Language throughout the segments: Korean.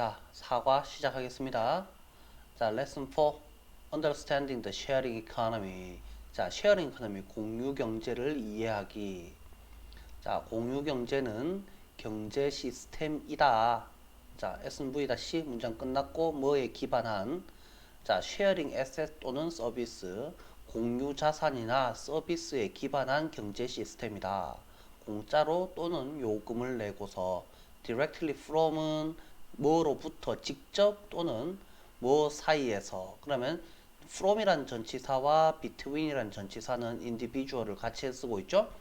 자, 사과 시작하겠습니다. 자, lesson 4. Understanding the sharing economy. 자, sharing economy, 공유 경제를 이해하기. 자, 공유 경제는 경제 시스템이다. 자, S&V-C 문장 끝났고 뭐에 기반한 자, sharing asset 또는 서비스, 공유 자산이나 서비스에 기반한 경제 시스템이다. 공짜로 또는 요금을 내고서 directly from은 뭐로부터 직접 또는 뭐 사이에서 그러면 from이란 전치사와 between이란 전치사는 individual을 같이 쓰고 있죠.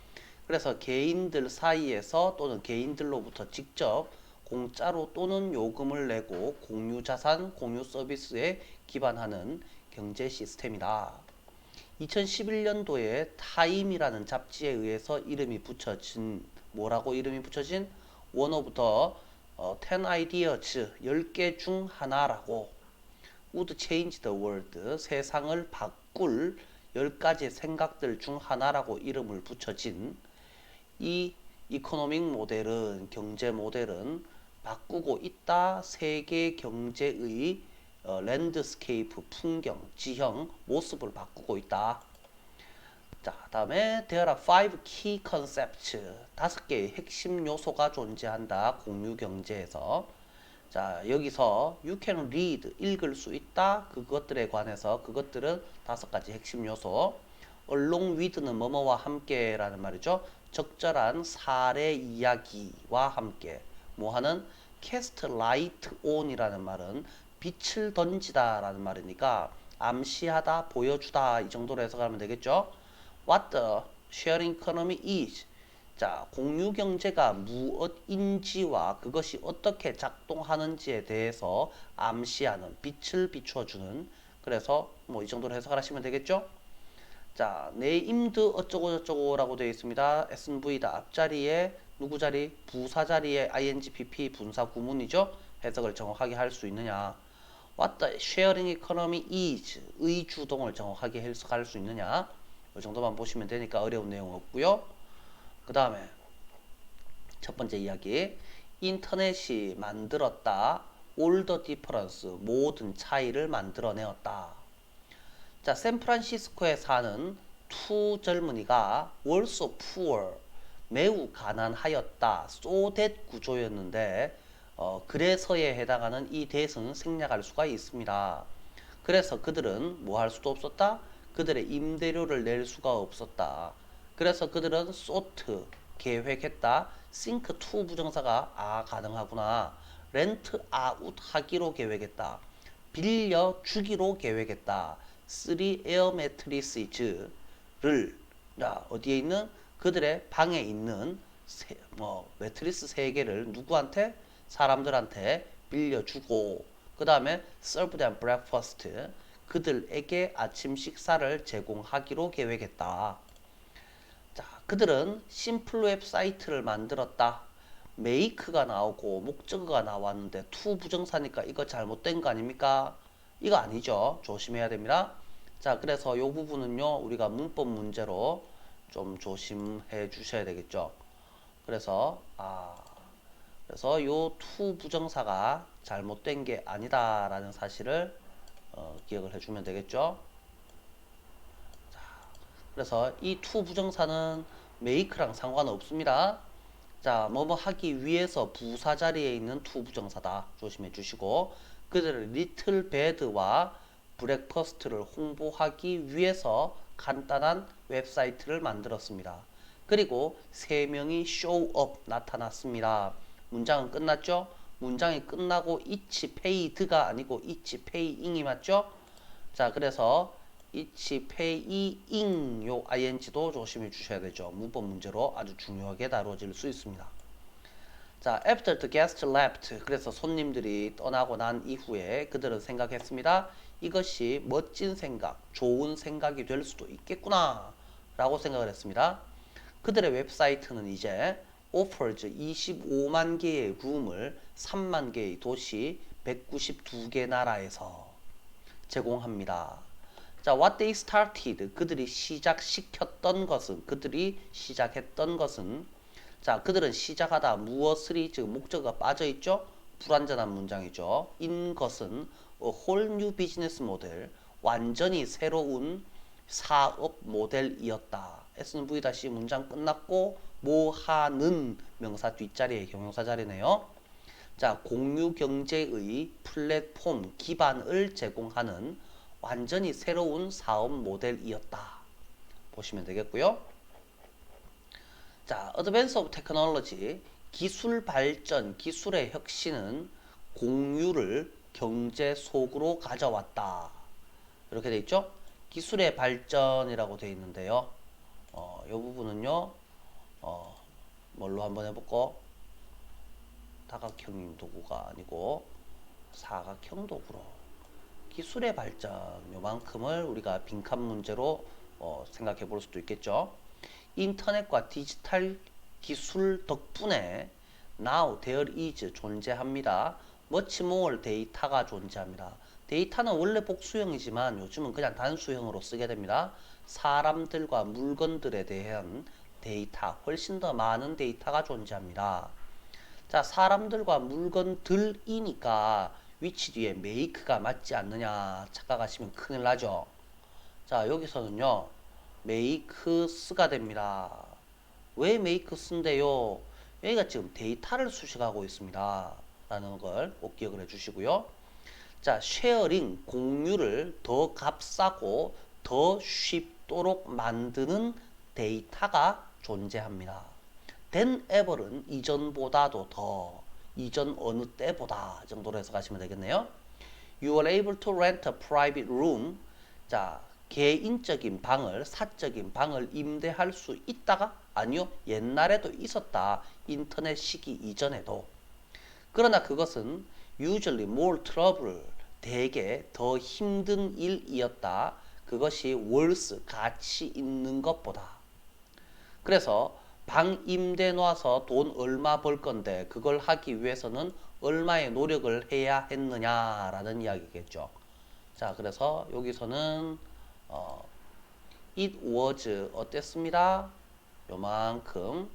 그래서 개인들 사이에서 또는 개인들로부터 직접 공짜로 또는 요금을 내고 공유 자산, 공유 서비스에 기반하는 경제 시스템이다. 2011년도에 타임이라는 잡지에 의해서 이름이 붙여진 뭐라고 이름이 붙여진 one of the 10 ideas 10개 중 하나라고 would change the world 세상을 바꿀 10가지 생각들 중 하나라고 이름을 붙여진 이 이코노믹 모델은 경제 모델은 바꾸고 있다. 세계 경제의 랜드스케이프 풍경, 지형, 모습을 바꾸고 있다. 자, 다음에 there are 5 key concepts. 5개의 핵심 요소가 존재한다. 공유 경제에서. 자, 여기서 you can read, 읽을 수 있다. 그것들에 관해서 그것들은 5가지 핵심 요소. along with는 뭐뭐와 함께라는 말이죠. 적절한 사례 이야기와 함께 뭐하는 cast light on이라는 말은 빛을 던지다 라는 말이니까 암시하다, 보여주다 이 정도로 해석하면 되겠죠. What the sharing economy is 자, 공유 경제가 무엇인지와 그것이 어떻게 작동하는지에 대해서 암시하는 빛을 비춰주는 그래서 뭐 이 정도로 해석을 하시면 되겠죠. 자, named 어쩌고저쩌고라고 되어 있습니다. S&V다. 앞자리에 누구 자리? 부사 자리에 ing, pp 분사 구문이죠. 해석을 정확하게 할 수 있느냐. What the sharing economy is 의 주동을 정확하게 해석할 수 있느냐. 이 정도만 보시면 되니까 어려운 내용 없고요. 그 다음에 첫 번째 이야기 인터넷이 만들었다. all the difference 모든 차이를 만들어내었다. 자, 샌프란시스코에 사는 두 젊은이가 were so poor 매우 가난하였다. so that 구조였는데 그래서에 해당하는 이 that은 생략할 수가 있습니다. 그래서 그들은 뭐 할 수도 없었다. 그들의 임대료를 낼 수가 없었다. 그래서 그들은 sought 계획했다. think to 부정사가 가능하구나. rent out 하기로 계획했다. 빌려 주기로 계획했다. 3 에어 매트리스를 어디에 있는 그들의 방에 있는 매트리스 3개를 누구한테? 사람들한테 빌려주고 그 다음에 serve them breakfast 그들에게 아침 식사를 제공하기로 계획했다. 자, 그들은 심플 웹사이트를 만들었다. make가 나오고 목적어가 나왔는데 to 부정사니까 이거 잘못된 거 아닙니까? 이거 아니죠. 조심해야 됩니다. 자, 그래서 이 부분은요, 우리가 문법 문제로 좀 조심해 주셔야 되겠죠. 그래서, 그래서 요 to 부정사가 잘못된 게 아니다라는 사실을 기억을 해주면 되겠죠. 자, 그래서 이 to 부정사는 make랑 상관없습니다. 자, 뭐뭐 하기 위해서 부사 자리에 있는 to 부정사다. 조심해 주시고, 그들은 little bed와 브렉퍼스트를 홍보하기 위해서 간단한 웹사이트를 만들었습니다. 그리고 3명이 쇼업 나타났습니다. 문장은 끝났죠? 문장이 끝나고 it's paid가 아니고 it's paying이 맞죠? 자, 그래서 it's paying 요 ing도 조심해 주셔야 되죠. 문법 문제로 아주 중요하게 다뤄질 수 있습니다. 자, after the guest left 그래서 손님들이 떠나고 난 이후에 그들은 생각했습니다. 이것이 멋진 생각, 좋은 생각이 될 수도 있겠구나 라고 생각을 했습니다. 그들의 웹사이트는 이제 offers 25만 개의 룸을 3만 개의 도시 192개 나라에서 제공합니다. 자, what they started 그들이 시작했던 것은 자, 그들은 시작하다 무엇을이 지금 목적어가 빠져 있죠? 불완전한 문장이죠. in 것은 a whole new business model, 완전히 새로운 사업 모델이었다. SVC 문장 끝났고 뭐 하는 명사 뒷자리에 형용사 자리네요. 자, 공유 경제의 플랫폼 기반을 제공하는 완전히 새로운 사업 모델이었다. 보시면 되겠고요. 자, Advance of Technology, 기술 발전, 기술의 혁신은 공유를 경제 속으로 가져왔다. 이렇게 돼 있죠? 기술의 발전이라고 돼 있는데요. 이 부분은요, 뭘로 한번 해볼까? 다각형 도구가 아니고 사각형 도구로 기술의 발전 요만큼을 우리가 빈칸 문제로 생각해 볼 수도 있겠죠. 인터넷과 디지털 기술 덕분에 now there is 존재합니다. much more 데이터가 존재합니다. 데이터는 원래 복수형이지만 요즘은 그냥 단수형으로 쓰게 됩니다. 사람들과 물건들에 대한 데이터, 훨씬 더 많은 데이터가 존재합니다. 자, 사람들과 물건들이니까 위치 뒤에 make가 맞지 않느냐 착각하시면 큰일 나죠. 자, 여기서는요, make 쓰가 됩니다. 왜 make 쓴대요? 여기가 지금 데이터를 수식하고 있습니다. 라는 걸 꼭 기억을 해주시고요. 자, 쉐어링, 공유를 더 값싸고 더 쉽도록 만드는 데이터가 존재합니다. than ever은 이전보다도 더, 이전 어느 때보다 정도로 해석하시면 되겠네요. You are able to rent a private room. 자, 개인적인 방을, 사적인 방을 임대할 수 있다가? 아니요, 옛날에도 있었다. 인터넷 시기 이전에도. 그러나 그것은 usually more trouble, 대개 더 힘든 일이었다. 그것이 worse, 가치 있는 것보다. 그래서 방 임대 놔서 돈 얼마 벌 건데 그걸 하기 위해서는 얼마의 노력을 해야 했느냐라는 이야기겠죠. 자, 그래서 여기서는 it was 어땠습니다? 요만큼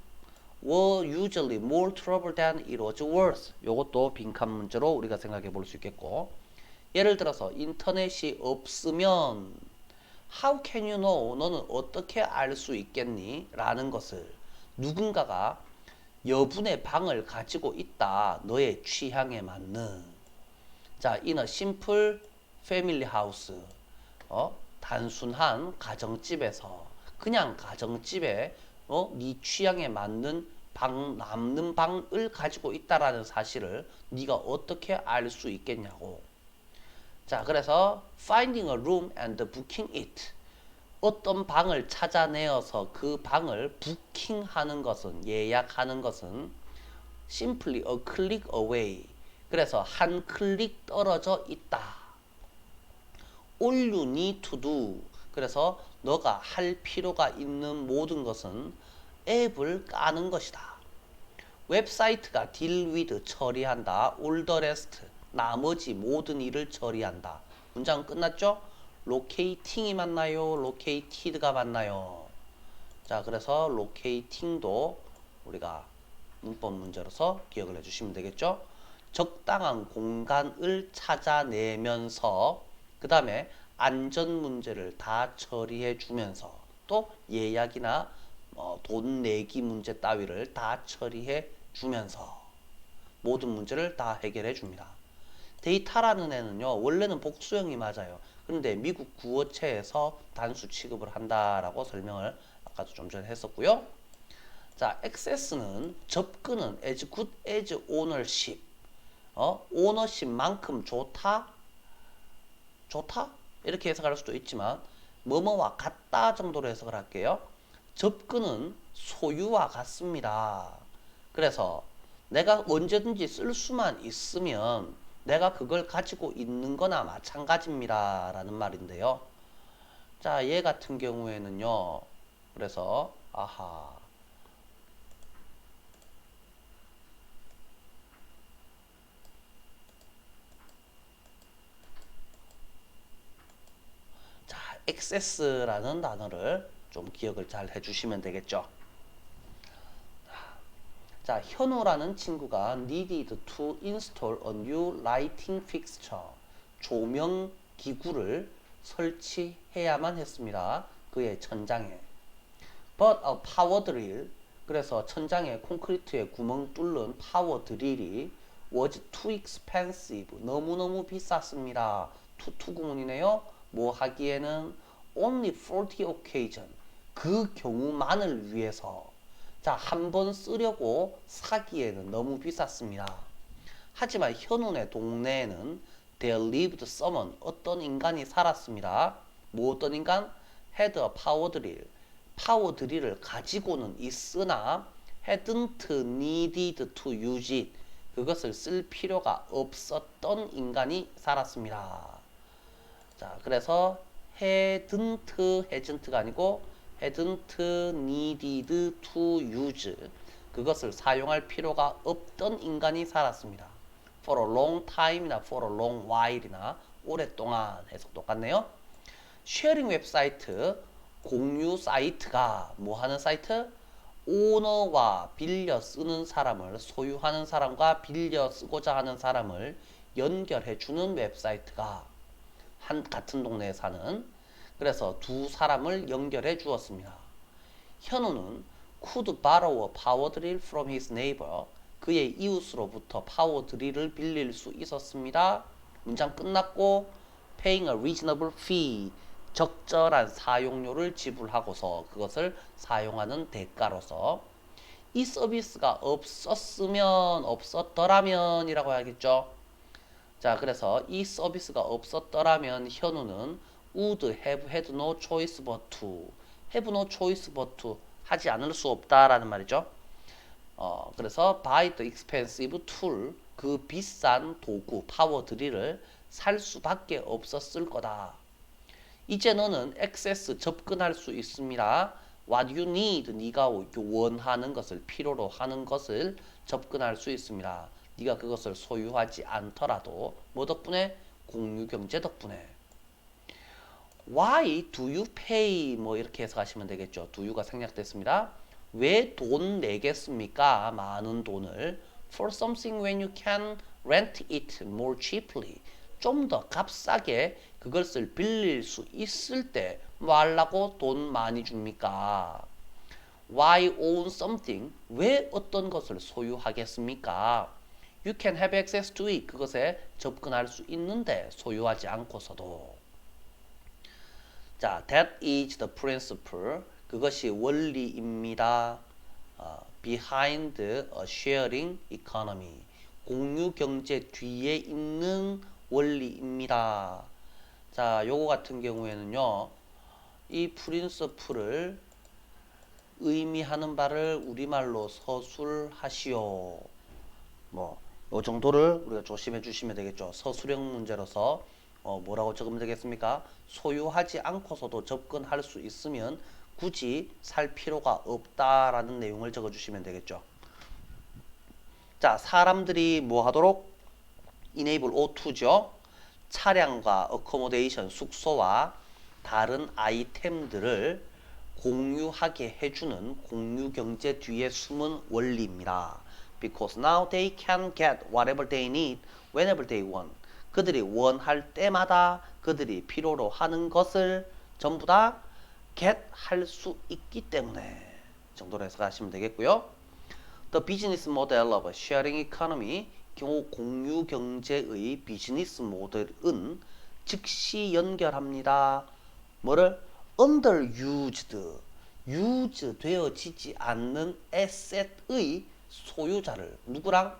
were usually more trouble than it was worth. 요것도 빈칸 문제로 우리가 생각해 볼 수 있겠고, 예를 들어서 인터넷이 없으면 how can you know? 너는 어떻게 알 수 있겠니? 라는 것을 누군가가 여분의 방을 가지고 있다. 너의 취향에 맞는. 자, in a simple family house. 단순한 가정집에서, 그냥 가정집에 네 취향에 맞는 방, 남는 방을 가지고 있다라는 사실을 네가 어떻게 알 수 있겠냐고. 자, 그래서 finding a room and booking it. 어떤 방을 찾아내어서 그 방을 부킹하는 것은, 예약하는 것은 simply a click away. 그래서 한 클릭 떨어져 있다. All you need to do. 그래서 너가 할 필요가 있는 모든 것은 앱을 까는 것이다. 웹사이트가 deal with 처리한다. all the rest 나머지 모든 일을 처리한다. 문장 끝났죠? locating이 맞나요? located가 맞나요? 자, 그래서 locating도 우리가 문법 문제로서 기억을 해주시면 되겠죠? 적당한 공간을 찾아내면서 그 다음에 안전 문제를 다 처리해 주면서 또 예약이나 돈 내기 문제 따위를 다 처리해 주면서 모든 문제를 다 해결해 줍니다. 데이터라는 애는요, 원래는 복수형이 맞아요. 그런데 미국 구어체에서 단수 취급을 한다라고 설명을 아까도 좀 전에 했었고요. 자, access는 접근은 as good as ownership. 오너십만큼 좋다? 좋다? 이렇게 해석할 수도 있지만 뭐뭐와 같다 정도로 해석을 할게요. 접근은 소유와 같습니다. 그래서 내가 언제든지 쓸 수만 있으면 내가 그걸 가지고 있는 거나 마찬가지입니다. 라는 말인데요. 자, 얘 같은 경우에는요. 그래서 아하. 자, access라는 단어를 좀 기억을 잘 해주시면 되겠죠. 자, 현우라는 친구가 needed to install a new lighting fixture. 조명 기구를 설치해야만 했습니다. 그의 천장에. But a power drill. 그래서 천장에 콘크리트에 구멍 뚫는 파워 드릴이 was too expensive. 너무너무 비쌌습니다. 투구문이네요. 뭐 하기에는 only for the occasion. 그 경우만을 위해서. 자, 한 번 쓰려고 사기에는 너무 비쌌습니다. 하지만 현운의 동네에는 there lived someone. 어떤 인간이 살았습니다. 뭐 어떤 인간? had a power drill. 파워 드릴을 가지고는 있으나 hadn't needed to use it. 그것을 쓸 필요가 없었던 인간이 살았습니다. 자, 그래서 hasn't가 아니고 hadn't needed to use. 그것을 사용할 필요가 없던 인간이 살았습니다. for a long time이나 for a long while이나 오랫동안 해석 똑같네요. 쉐어링 웹사이트, 공유 사이트가 뭐 하는 사이트? 오너와 빌려 쓰는 사람을, 소유하는 사람과 빌려 쓰고자 하는 사람을 연결해 주는 웹사이트가 같은 동네에 사는, 그래서 두 사람을 연결해 주었습니다. 현우는 could borrow a power drill from his neighbor. 그의 이웃으로부터 파워 드릴을 빌릴 수 있었습니다. 문장 끝났고 paying a reasonable fee. 적절한 사용료를 지불하고서 그것을 사용하는 대가로서. 이 서비스가 없었으면, 없었더라면 이라고 해야겠죠. 자, 그래서 이 서비스가 없었더라면 현우는 would have had no choice but to. have no choice but to. 하지 않을 수 없다라는 말이죠. 그래서 buy the expensive tool. 그 비싼 도구, 파워 드릴을 살 수밖에 없었을 거다. 이제 너는 access, 접근할 수 있습니다. what you need, 네가 원하는 것을, 필요로 하는 것을 접근할 수 있습니다. 네가 그것을 소유하지 않더라도 뭐 덕분에? 공유 경제 덕분에. Why do you pay? 뭐 이렇게 해석하시면 되겠죠. do you가 생략됐습니다. 왜 돈 내겠습니까? 많은 돈을. For something when you can rent it more cheaply. 좀 더 값싸게 그것을 빌릴 수 있을 때 뭐 하려고 돈 많이 줍니까? Why own something? 왜 어떤 것을 소유하겠습니까? You can have access to it. 그것에 접근할 수 있는데 소유하지 않고서도. 자, that is the principle. 그것이 원리입니다. behind a sharing economy. 공유 경제 뒤에 있는 원리입니다. 자, 요거 같은 경우에는요, 이 프린서플을 의미하는 바를 우리말로 서술하시오. 뭐, 요 정도를 우리가 조심해 주시면 되겠죠. 서술형 문제로서 뭐라고 적으면 되겠습니까? 소유하지 않고서도 접근할 수 있으면 굳이 살 필요가 없다라는 내용을 적어 주시면 되겠죠. 자, 사람들이 뭐 하도록? enable O2죠. 차량과 accommodation, 숙소와 다른 아이템들을 공유하게 해주는 공유 경제 뒤에 숨은 원리입니다. Because now they can get whatever they need whenever they want. 그들이 원할 때마다 그들이 필요로 하는 것을 전부 다 get 할 수 있기 때문에 정도로 해석하시면 되겠고요. The business model of sharing economy. 경우 공유 경제의 비즈니스 모델은 즉시 연결합니다. 뭐를? underused, use 되어지지 않는 asset의 소유자를 누구랑?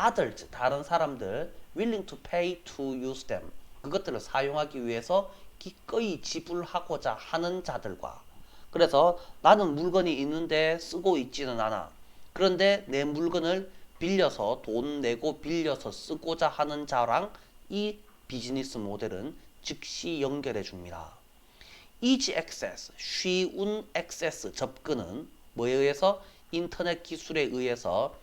others, 다른 사람들, willing to pay to use them, 그것들을 사용하기 위해서 기꺼이 지불하고자 하는 자들과. 그래서 나는 물건이 있는데 쓰고 있지는 않아. 그런데 내 물건을 빌려서 돈 내고 빌려서 쓰고자 하는 자랑 이 비즈니스 모델은 즉시 연결해 줍니다. easy access, 쉬운 액세스, 접근은 뭐에 의해서? 인터넷 기술에 의해서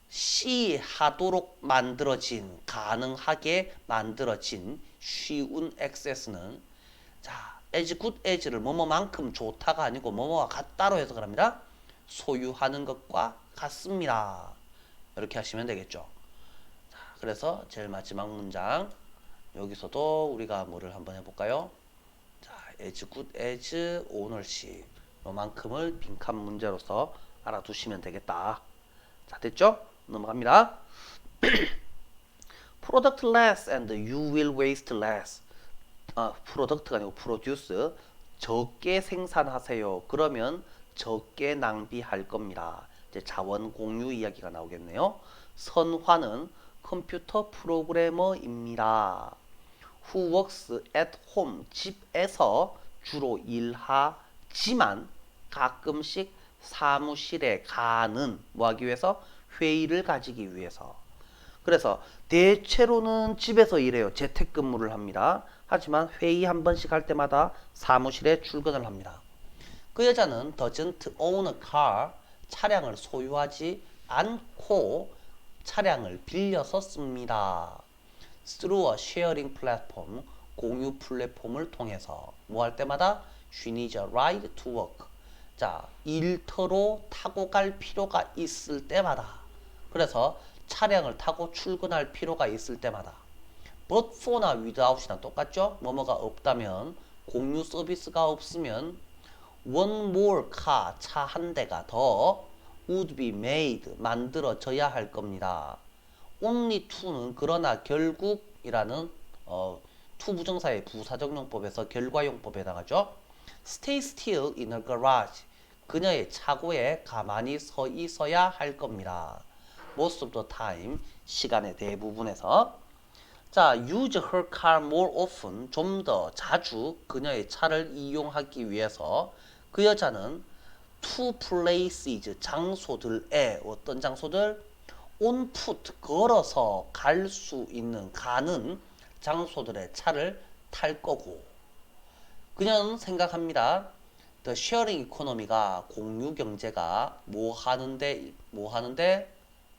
시하도록 만들어진, 가능하게 만들어진 쉬운 액세스는, 자, as good as를 뭐뭐만큼 좋다가 아니고 뭐뭐와 같다로 해석을 합니다. 소유하는 것과 같습니다. 이렇게 하시면 되겠죠. 자, 그래서 제일 마지막 문장 여기서도 우리가 뭐를 한번 해볼까요? 자, as good as ownership 요만큼을 빈칸 문제로서 알아두시면 되겠다. 자, 됐죠? 넘어갑니다. product less and you will waste less. 프로덕트가 아니고 produce. 적게 생산하세요. 그러면 적게 낭비할 겁니다. 이제 자원 공유 이야기가 나오겠네요. 선화는 컴퓨터 프로그래머입니다. Who works at home. 집에서 주로 일하지만 가끔씩 사무실에 가는 뭐 하기 위해서? 회의를 가지기 위해서. 그래서 대체로는 집에서 일해요. 재택근무를 합니다. 하지만 회의 한 번씩 할 때마다 사무실에 출근을 합니다. 그 여자는 doesn't own a car. 차량을 소유하지 않고 차량을 빌려서 씁니다. through a sharing platform. 공유 플랫폼을 통해서 뭐 할 때마다 she needs a ride to work. 자, 일터로 타고 갈 필요가 있을 때마다. 그래서 차량을 타고 출근할 필요가 있을 때마다. but for나 without이랑 똑같죠? 뭐뭐가 없다면, 공유 서비스가 없으면 one more car, 차 한 대가 더 would be made, 만들어져야 할 겁니다. only to는 그러나 결국이라는 to 부정사의 부사적용법에서 결과용법에 해당하죠. stay still in her garage, 그녀의 차고에 가만히 서 있어야 할 겁니다. most of the time, 시간의 대부분에서. 자, use her car more often, 좀 더 자주 그녀의 차를 이용하기 위해서 그 여자는 to places, 장소들에, 어떤 장소들? on foot, 걸어서 갈 수 있는, 가는 장소들의 차를 탈 거고. 그녀는 생각합니다. The sharing economy가, 공유 경제가 뭐 하는데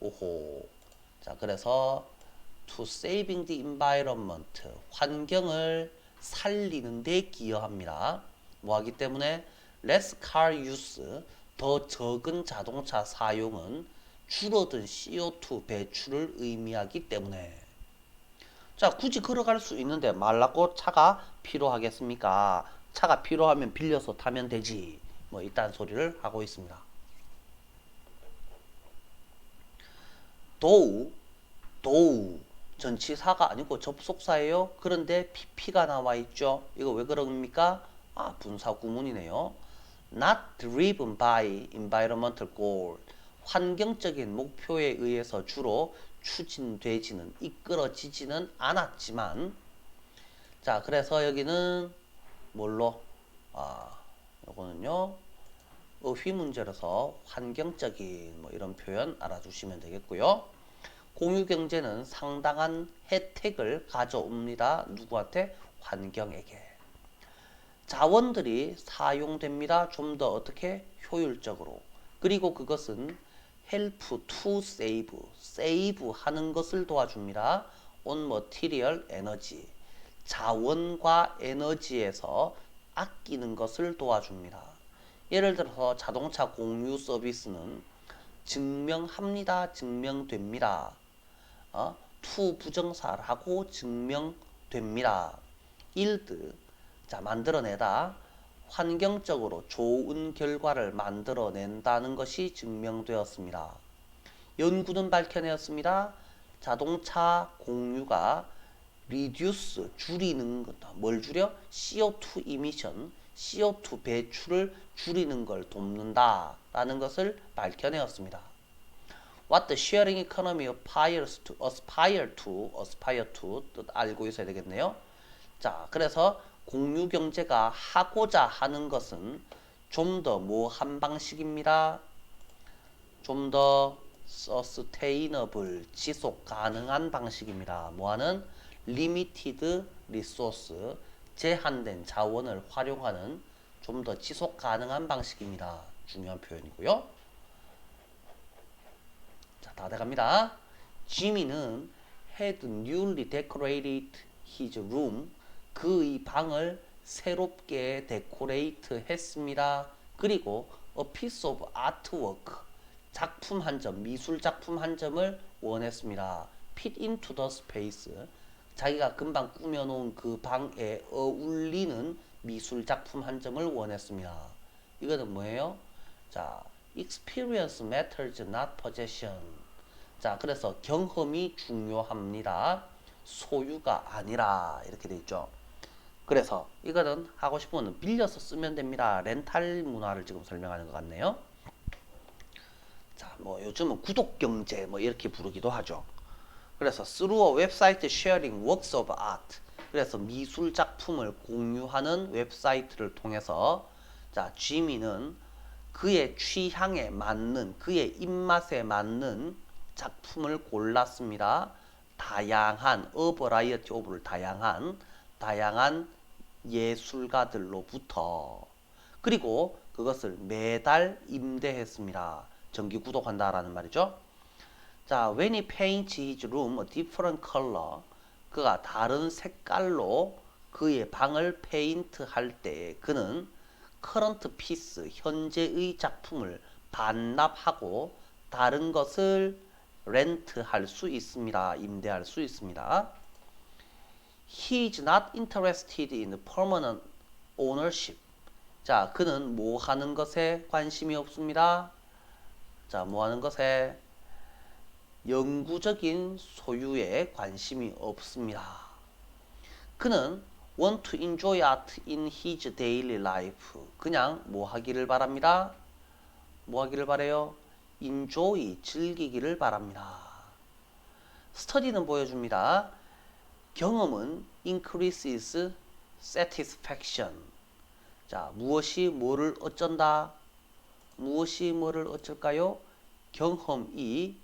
오호. 자, 그래서 to saving the environment, 환경을 살리는 데 기여합니다. 뭐 하기 때문에 less car use, 더 적은 자동차 사용은 줄어든 CO2 배출을 의미하기 때문에. 자, 굳이 걸어갈 수 있는데 말라고 차가 필요하겠습니까? 차가 필요하면 빌려서 타면 되지. 뭐 이딴 소리를 하고 있습니다. 도우 전치사가 아니고 접속사예요. 그런데 pp가 나와 있죠. 이거 왜 그럽니까? 분사 구문이네요. Not driven by environmental goal, 환경적인 목표에 의해서 주로 추진되지는, 이끌어지지는 않았지만. 자, 그래서 여기는 뭘로? 요거는요 의휘 문제라서 환경적인 뭐 이런 표현 알아두시면 되겠고요. 공유경제는 상당한 혜택을 가져옵니다. 누구한테? 환경에게. 자원들이 사용됩니다. 좀 더 어떻게? 효율적으로. 그리고 그것은 help to save, save 하는 것을 도와줍니다. on material energy, 자원과 에너지에서 아끼는 것을 도와줍니다. 예를 들어서 자동차 공유 서비스는 증명합니다. 증명됩니다. to 부정사라고 증명됩니다. yield, 자, 만들어내다. 환경적으로 좋은 결과를 만들어낸다는 것이 증명되었습니다. 연구는 밝혀내었습니다. 자동차 공유가 reduce, 줄이는 것, 뭘 줄여? CO2 emission, CO2 배출을 줄이는 걸 돕는다 라는 것을 밝혀내었습니다. What the sharing economy aspires to 뜻 알고 있어야 되겠네요. 자, 그래서 공유 경제가 하고자 하는 것은 좀 더 뭐 한 방식입니다. 좀 더 sustainable, 지속 가능한 방식입니다. 뭐하는? limited resource, 제한된 자원을 활용하는 좀 더 지속 가능한 방식입니다. 중요한 표현이고요. 자, 다 돼갑니다. 지미는 had newly decorated his room, 그의 방을 새롭게 데코레이트 했습니다. 그리고 a piece of artwork, 작품 한 점, 미술 작품 한 점을 원했습니다. fit into the space. 자기가 금방 꾸며놓은 그 방에 어울리는 미술 작품 한 점을 원했습니다. 이거는 뭐예요? 자, experience matters not possession. 자, 그래서 경험이 중요합니다. 소유가 아니라 이렇게 돼 있죠. 그래서 이거는 하고 싶으면 빌려서 쓰면 됩니다. 렌탈 문화를 지금 설명하는 것 같네요. 자, 뭐 요즘은 구독 경제 뭐 이렇게 부르기도 하죠. 그래서 through a website sharing works of art. 그래서 미술 작품을 공유하는 웹사이트를 통해서 자, 지미는 그의 취향에 맞는 그의 입맛에 맞는 작품을 골랐습니다. 다양한 a variety of를 다양한 예술가들로부터 그리고 그것을 매달 임대했습니다. 정기 구독한다라는 말이죠. 자, when he paints his room a different color, 그가 다른 색깔로 그의 방을 페인트 할 때 그는 current piece, 현재의 작품을 반납하고 다른 것을 렌트할 수 있습니다. 임대할 수 있습니다. He is not interested in permanent ownership. 자, 그는 뭐 하는 것에 관심이 없습니다. 자, 뭐 하는 것에? 영구적인 소유에 관심이 없습니다. 그는 want to enjoy art in his daily life. 그냥 뭐 하기를 바랍니다. 뭐 하기를 바래요? enjoy, 즐기기를 바랍니다. 스터디는 보여줍니다. 경험은 increases satisfaction. 자, 무엇이 뭐를 어쩐다? 무엇이 뭐를 어쩔까요? 경험이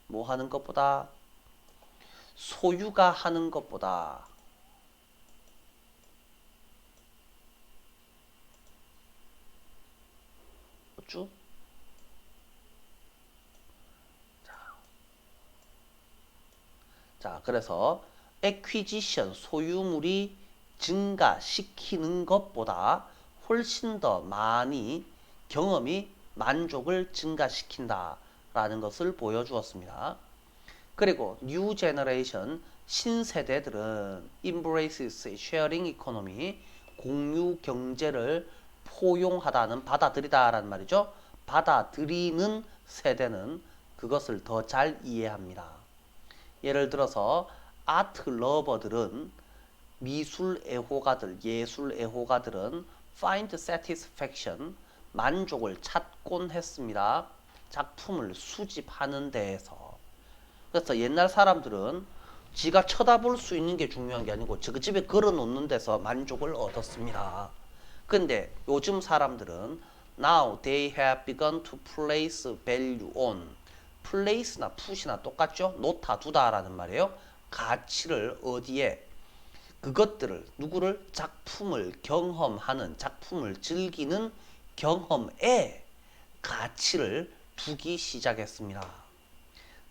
뭐 하는 것보다 소유가 하는 것보다 뭐죠? 자, 그래서 acquisition 소유물이 증가시키는 것보다 훨씬 더 많이 경험이 만족을 증가시킨다 라는 것을 보여주었습니다. 그리고 new generation 신세대들은 embraces sharing economy 공유 경제를 포용하다는 받아들이다라는 말이죠. 받아들이는 세대는 그것을 더 잘 이해합니다. 예를 들어서 아트 러버들은 미술 애호가들, 예술 애호가들은 find satisfaction 만족을 찾곤 했습니다. 작품을 수집하는 데에서. 그래서 옛날 사람들은 지가 쳐다볼 수 있는 게 중요한 게 아니고 저 집에 걸어 놓는 데서 만족을 얻었습니다. 근데 요즘 사람들은 now they have begun to place value on. place나 put이나 똑같죠? 놓다 두다라는 말이에요. 가치를 어디에? 그것들을 누구를? 작품을 경험하는 작품을 즐기는 경험에 가치를 두기 시작했습니다.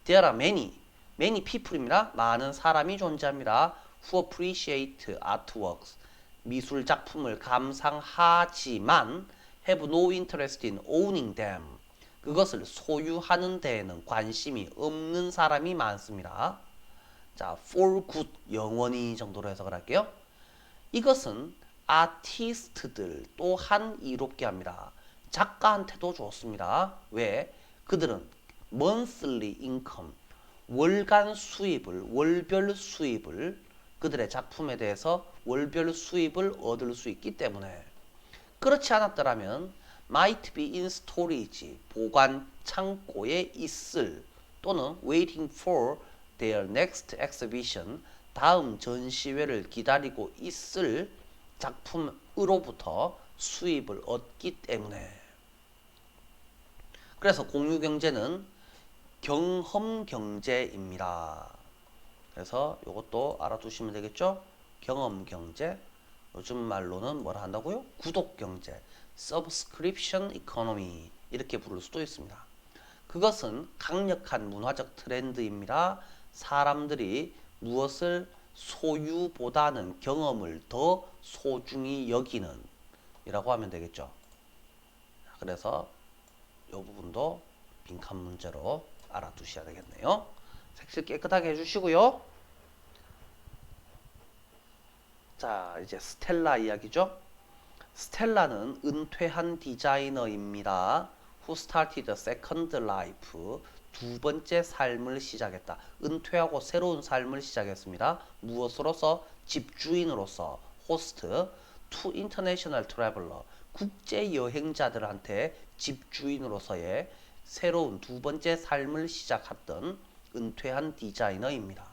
There are many people입니다. 많은 사람이 존재합니다. Who appreciate artworks. 미술 작품을 감상하지만 have no interest in owning them. 그것을 소유하는 데에는 관심이 없는 사람이 많습니다. 자, for good, 영원히 정도로 해석을 할게요. 이것은 아티스트들 또한 이롭게 합니다. 작가한테도 좋습니다. 왜? 그들은 monthly income, 월간 수입을, 월별 수입을 그들의 작품에 대해서 월별 수입을 얻을 수 있기 때문에 그렇지 않았더라면 might be in storage, 보관 창고에 있을 또는 waiting for their next exhibition, 다음 전시회를 기다리고 있을 작품으로부터 수입을 얻기 때문에 그래서 공유경제는 경험경제입니다. 그래서 이것도 알아두시면 되겠죠? 경험경제, 요즘 말로는 뭐라 한다고요? 구독경제, subscription economy 이렇게 부를 수도 있습니다. 그것은 강력한 문화적 트렌드입니다. 사람들이 무엇을 소유보다는 경험을 더 소중히 여기는 이라고 하면 되겠죠. 그래서 이 부분도 빈칸 문제로 알아두셔야 되겠네요. 색칠 깨끗하게 해주시고요. 자, 이제 스텔라 이야기죠. 스텔라는 은퇴한 디자이너입니다. Who started a second life. 두 번째 삶을 시작했다. 은퇴하고 새로운 삶을 시작했습니다. 무엇으로서? 집주인으로서. host to international traveler. 국제 여행자들한테 집주인으로서의 새로운 두 번째 삶을 시작했던 은퇴한 디자이너입니다.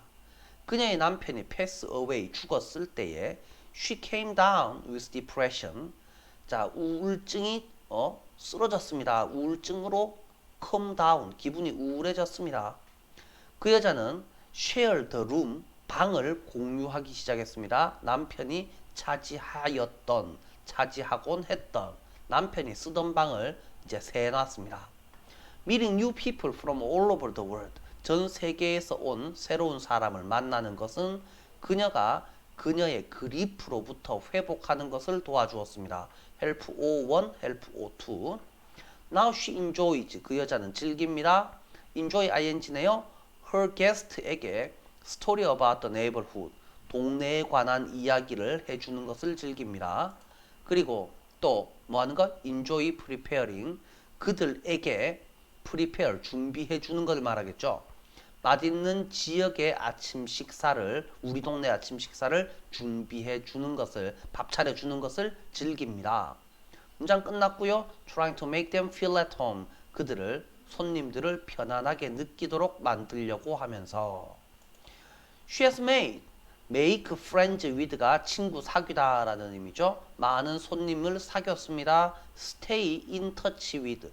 그녀의 남편이 pass away 죽었을 때에 she came down with depression. 자, 우울증이 쓰러졌습니다. 우울증으로 come down, 기분이 우울해졌습니다. 그 여자는 share the room, 방을 공유하기 시작했습니다. 남편이 차지하곤 했던, 남편이 쓰던 방을 이제 세놨습니다. Meeting new people from all over the world. 전 세계에서 온 새로운 사람을 만나는 것은 그녀가 그녀의 그리프로부터 회복하는 것을 도와주었습니다. help O1, help O2. Now she enjoys. 그 여자는 즐깁니다. enjoy ing네요. her guest에게 story about the neighborhood. 동네에 관한 이야기를 해주는 것을 즐깁니다. 그리고 또 뭐 하는 것? enjoy preparing. 그들에게 prepare, 준비해 주는 걸 말하겠죠. 맛있는 지역의 아침 식사를, 우리 동네 아침 식사를 준비해 주는 것을, 밥 차려 주는 것을 즐깁니다. 문장 끝났고요. Trying to make them feel at home. 손님들을 편안하게 느끼도록 만들려고 하면서 She has made, make friends with가 친구 사귀다 라는 의미죠. 많은 손님을 사귀었습니다. Stay in touch with.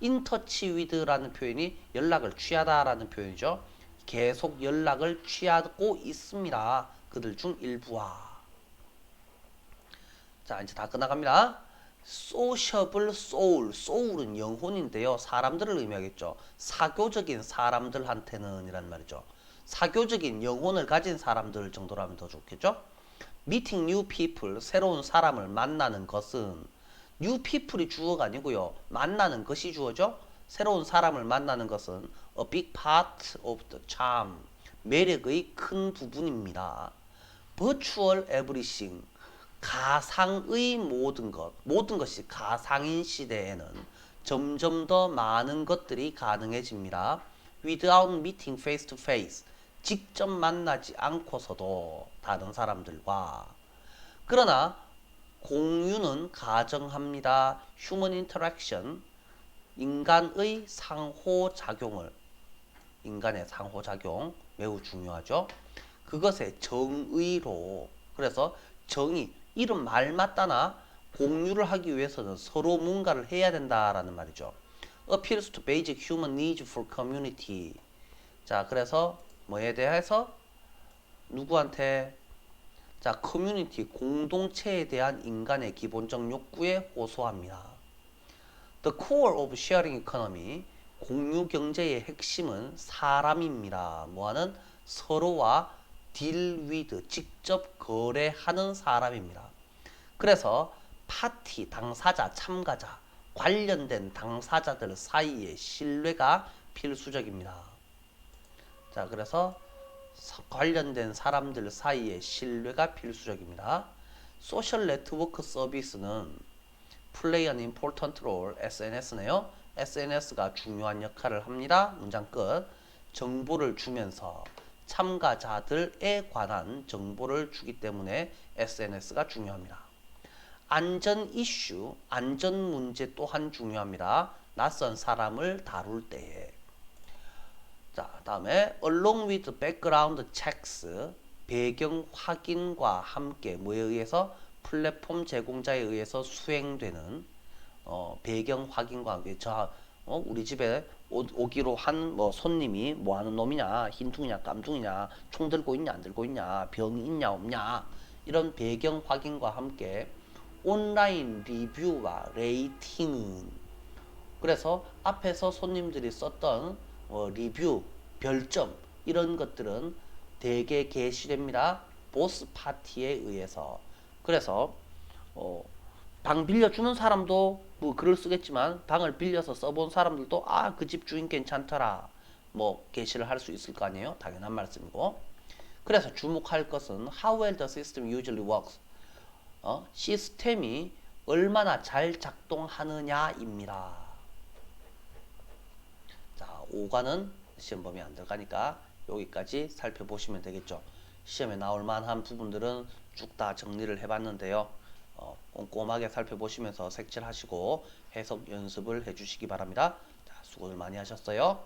in touch with라는 표현이 연락을 취하다라는 표현이죠. 계속 연락을 취하고 있습니다. 그들 중 일부와. 자, 이제 다 끝나갑니다. sociable soul, soul은 영혼인데요. 사람들을 의미하겠죠. 사교적인 사람들한테는 이란 말이죠. 사교적인 영혼을 가진 사람들 정도로 하면 더 좋겠죠. meeting new people, 새로운 사람을 만나는 것은 new people이 주어가 아니고요. 만나는 것이 주어죠. 새로운 사람을 만나는 것은 a big part of the charm, 매력의 큰 부분입니다. virtual everything, 가상의 모든 것, 모든 것이 가상인 시대에는 점점 더 많은 것들이 가능해집니다. without meeting face to face, 직접 만나지 않고서도 다른 사람들과. 그러나 공유는 가정합니다. human interaction, 인간의 상호작용 매우 중요하죠. 그것의 정의로, 그래서 정의, 이런 말 맞다나 공유를 하기 위해서는 서로 뭔가를 해야 된다라는 말이죠. appeals to basic human needs for community. 자, 그래서 뭐에 대해서 누구한테? 자, 커뮤니티, 공동체에 대한 인간의 기본적 욕구에 호소합니다. The core of sharing economy, 공유 경제의 핵심은 사람입니다. 뭐하는? 서로와 deal with, 직접 거래하는 사람입니다. 그래서 파티, 당사자, 참가자, 관련된 당사자들 사이의 신뢰가 필수적입니다. 자, 그래서 관련된 사람들 사이의 신뢰가 필수적입니다. 소셜 네트워크 서비스는 play an important role, SNS네요. SNS가 중요한 역할을 합니다. 문장 끝. 정보를 주면서 참가자들에 관한 정보를 주기 때문에 SNS가 중요합니다. 안전 이슈, 안전 문제 또한 중요합니다. 낯선 사람을 다룰 때에. 자, 다음에 along with background checks, 배경 확인과 함께 뭐에 의해서? 플랫폼 제공자에 의해서 수행되는 배경 확인과 함께 우리 집에 오기로 한 손님이 뭐 하는 놈이냐, 흰둥이냐, 깜둥이냐, 총 들고 있냐, 안 들고 있냐, 병이 있냐, 없냐, 이런 배경 확인과 함께 온라인 리뷰와 레이팅은, 그래서 앞에서 손님들이 썼던 리뷰, 별점, 이런 것들은 대개 게시됩니다. 보스 파티에 의해서. 그래서 방 빌려주는 사람도 뭐 글을 쓰겠지만 방을 빌려서 써본 사람들도 아, 그 집 주인 괜찮더라. 뭐 게시를 할 수 있을 거 아니에요. 당연한 말씀이고. 그래서 주목할 것은 how well the system usually works. 시스템이 얼마나 잘 작동하느냐입니다. 자, 5과는 시험 범위 안 들어가니까 여기까지 살펴보시면 되겠죠. 시험에 나올 만한 부분들은 쭉 다 정리를 해봤는데요. 꼼꼼하게 살펴보시면서 색칠하시고 해석 연습을 해주시기 바랍니다. 자, 수고들 많이 하셨어요.